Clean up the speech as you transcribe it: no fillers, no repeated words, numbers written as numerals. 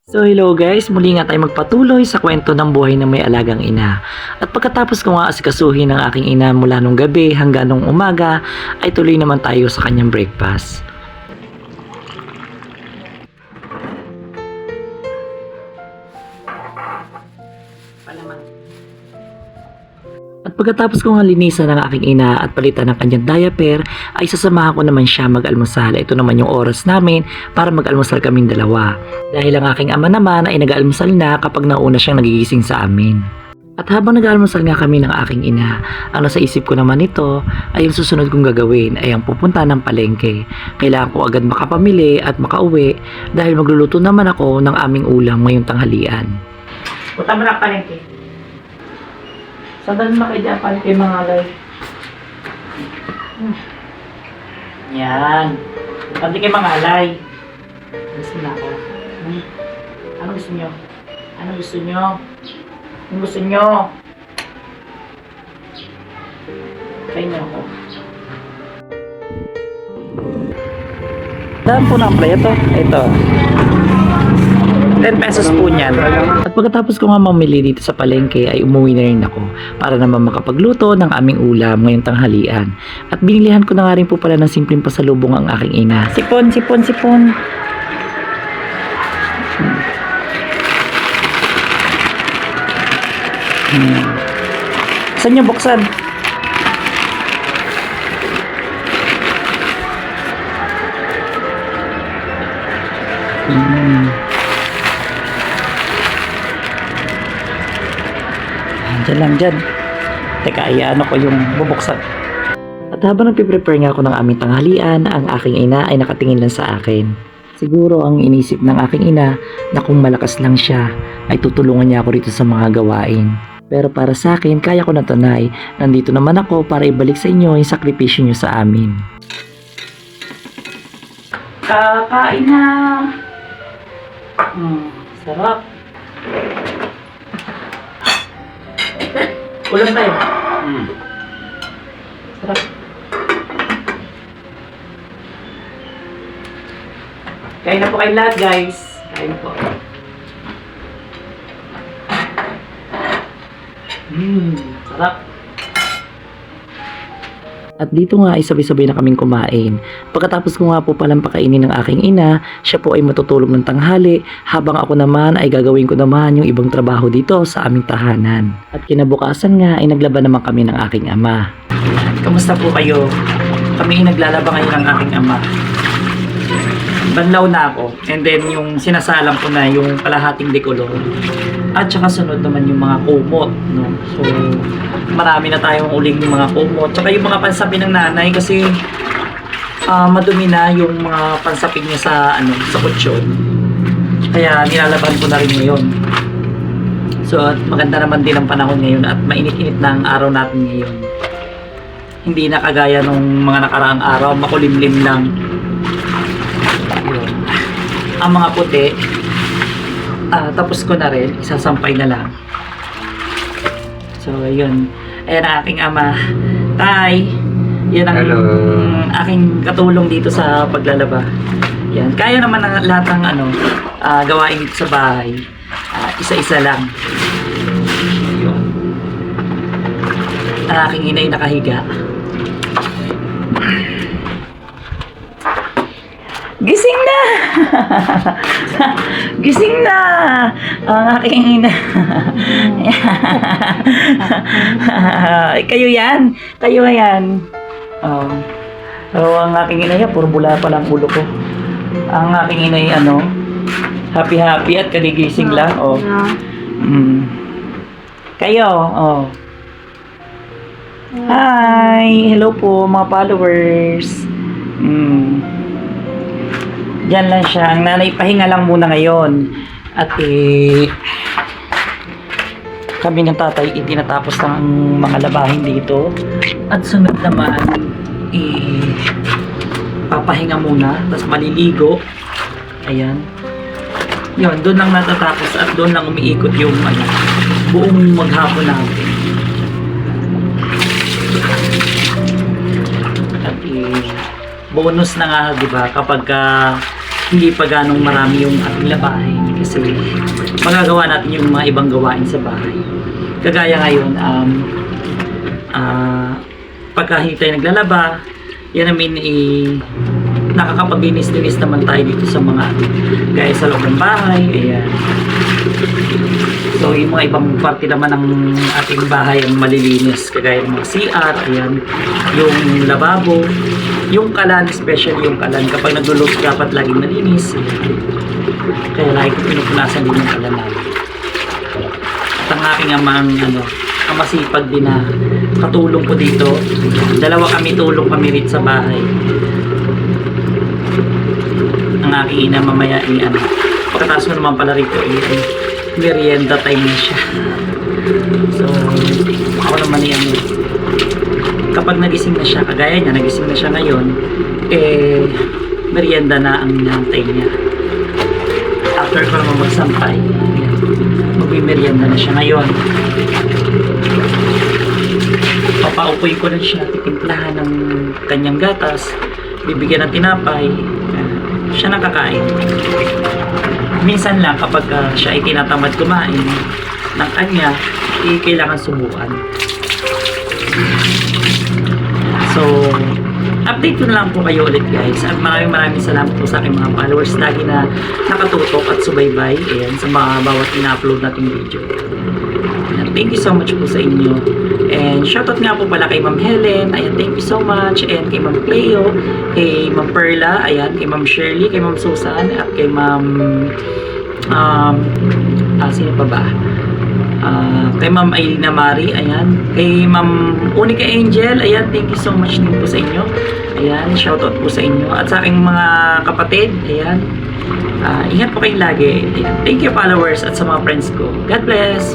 So hello guys, muli nga tayo magpatuloy sa kwento ng buhay ng may alagang ina. At pagkatapos ko nga asikasuhin ng aking ina mula nung gabi hanggang nung umaga, ay tuloy naman tayo sa kanyang breakfast. At pagkatapos ko nga linisan ng aking ina at palitan ng kanyang diaper, ay sasamahan ko naman siya mag-almusal. Ito naman yung oras namin para mag-almusal kaming dalawa. Dahil ang aking ama naman ay nag-almusal na kapag nauna siyang nagigising sa amin. At habang nag-almusal nga kami ng aking ina, ang nasa isip ko naman ito ay yung susunod kong gagawin ay ang pupunta ng palengke. Kailangan ko agad makapamili at makauwi dahil magluluto naman ako ng aming ulam ngayong tanghalian. Punta mo na palengke. Sandali na kayo dyan, paano kayo mga alay? Yan. Pati kayo mga alay. Gusto na ako. Ano gusto nyo? Ano gusto nyo? Ano gusto nyo? Kain nyo ako. Daan po na ang playa to. Ito. 10 pesos po niyan. At pagkatapos ko nga mamili dito sa palengke ay umuwi na rin ako para naman makapagluto ng aming ulam ngayong tanghalian. At binilihan ko na nga rin po pala ng simpleng pasalubong ang aking ina. Sipon, sipon, sipon. Saan niyo buksan? Diyan lang dyan. Teka, iyaano ko yung bubuksan. At habang nagpiprepare nga ako ng aming tanghalian, ang aking ina ay nakatingin lang sa akin. Siguro ang inisip ng aking ina na kung malakas lang siya, ay tutulungan niya ako rito sa mga gawain. Pero para sa akin, kaya ko na tunay. Nandito naman ako para ibalik sa inyo yung sakripisyo niyo sa amin. Kakain na! Sarap! Ulam tayo. Sarap. Kain na po kayo lahat, guys. Kain po. Sarap. At dito nga ay sabay-sabay na kaming kumain. Pagkatapos ko nga po palang pakainin ng aking ina, siya po ay matutulog ng tanghali, habang ako naman ay gagawin ko naman yung ibang trabaho dito sa aming tahanan. At kinabukasan nga ay naglaban naman kami ng aking ama. Kamusta po kayo? Kami ay naglalaba ngayon ng aking ama. Banlaw na ako, and then yung sinasalang ko na yung kalahating dekolor. At saka sunod naman yung mga kumot, no? So, marami na tayong uling yung mga kumot. Tsaka yung mga pansapin ng nanay kasi madumi na yung mga pansapin niya sa sa kutsyon. Kaya nilalaban ko na rin ngayon. So, at maganda naman din ang panahon ngayon at mainit-init na ang araw natin ngayon. Hindi na kagaya nung mga nakaraang araw, makulimlim lang. Yun. Ang mga puti, tapos ko na rin, isasampay na lang. So, yun. Ayan ang aking ama. Tay! Yan ang aking katulong dito sa paglalaba. Yan. Kaya naman ang lahat ng gawain dito sa bahay. Isa-isa lang. Yun. Ang aking inay nakahiga. Gising na! Gising na! Ang aking ina. Kayo yan? Kayo yan? Ang aking ina yan, puro bula pa lang ulo ko. Ang aking ina ay happy-happy at kaligising lang. Kayo, Hi! Hello po mga followers. Diyan lang siya. Ang nanay pahinga lang muna ngayon. At kami ng tatay tinatapos ng mga labahin dito. At sunod naman papahinga muna. Tapos maliligo. Ayan. Yun, doon lang natatapos at doon lang umiikot yung buong maghapon natin. At bonus na nga, di ba, kapag hindi pa ganong marami yung ating labahin. Kasi kasi magagawa natin yung mga ibang gawain sa bahay. Kagaya ngayon, pagka hindi tayo naglalaba, yan namin nakakapaglinis-linis naman tayo dito sa mga gaya sa loob ng bahay. Ayan. So yung mga ibang parte naman ng ating bahay ang malilinis, kagaya ng mga CR, ayan, yung lababo, yung kalan, especially yung kalan kapag nagluluto dapat laging malinis. Kaya lagi ko pinupunasan din yung kalan namin. At ang aking amang ang masipag din na katulong ko dito. Dalawa kami tulong kami rin sa bahay. Ang aking ina mamaya pagkatapos mo naman pala rito merienda time na siya. So ako naman kapag nagising na siya, kagaya niya nagising na siya ngayon, merienda na ang nantay niya. After ko naman magsampay, magmimerienda na siya ngayon. Papaupuin ko na siya, titimplahan ng kanyang gatas, bibigyan ng tinapay, siya nakakain. Minsan lang kapag siya ay tinatamad kumain ng kanya, kailangan subukan. So, update ko na lang po kayo ulit guys. At maraming salamat po sa aking mga followers lagi na nakatutok at subaybay sa mga bawat ina-upload nating video. And thank you so much po sa inyo. And shoutout nga po pala kay Ma'am Helen. Ayan, thank you so much. And kay Ma'am Cleo, kay Ma'am Perla, ayan, kay Ma'am Shirley, kay Ma'am Susan, at kay Ma'am sino pa ba? Kay Ma'am Ailina Mari, ayan, kay Ma'am Unica Angel, ayan, thank you so much din po sa inyo. Ayan, shoutout po sa inyo. At sa aking mga kapatid, ayan, ingat po kayong lagi. Ayan, thank you followers at sa mga friends ko. God bless!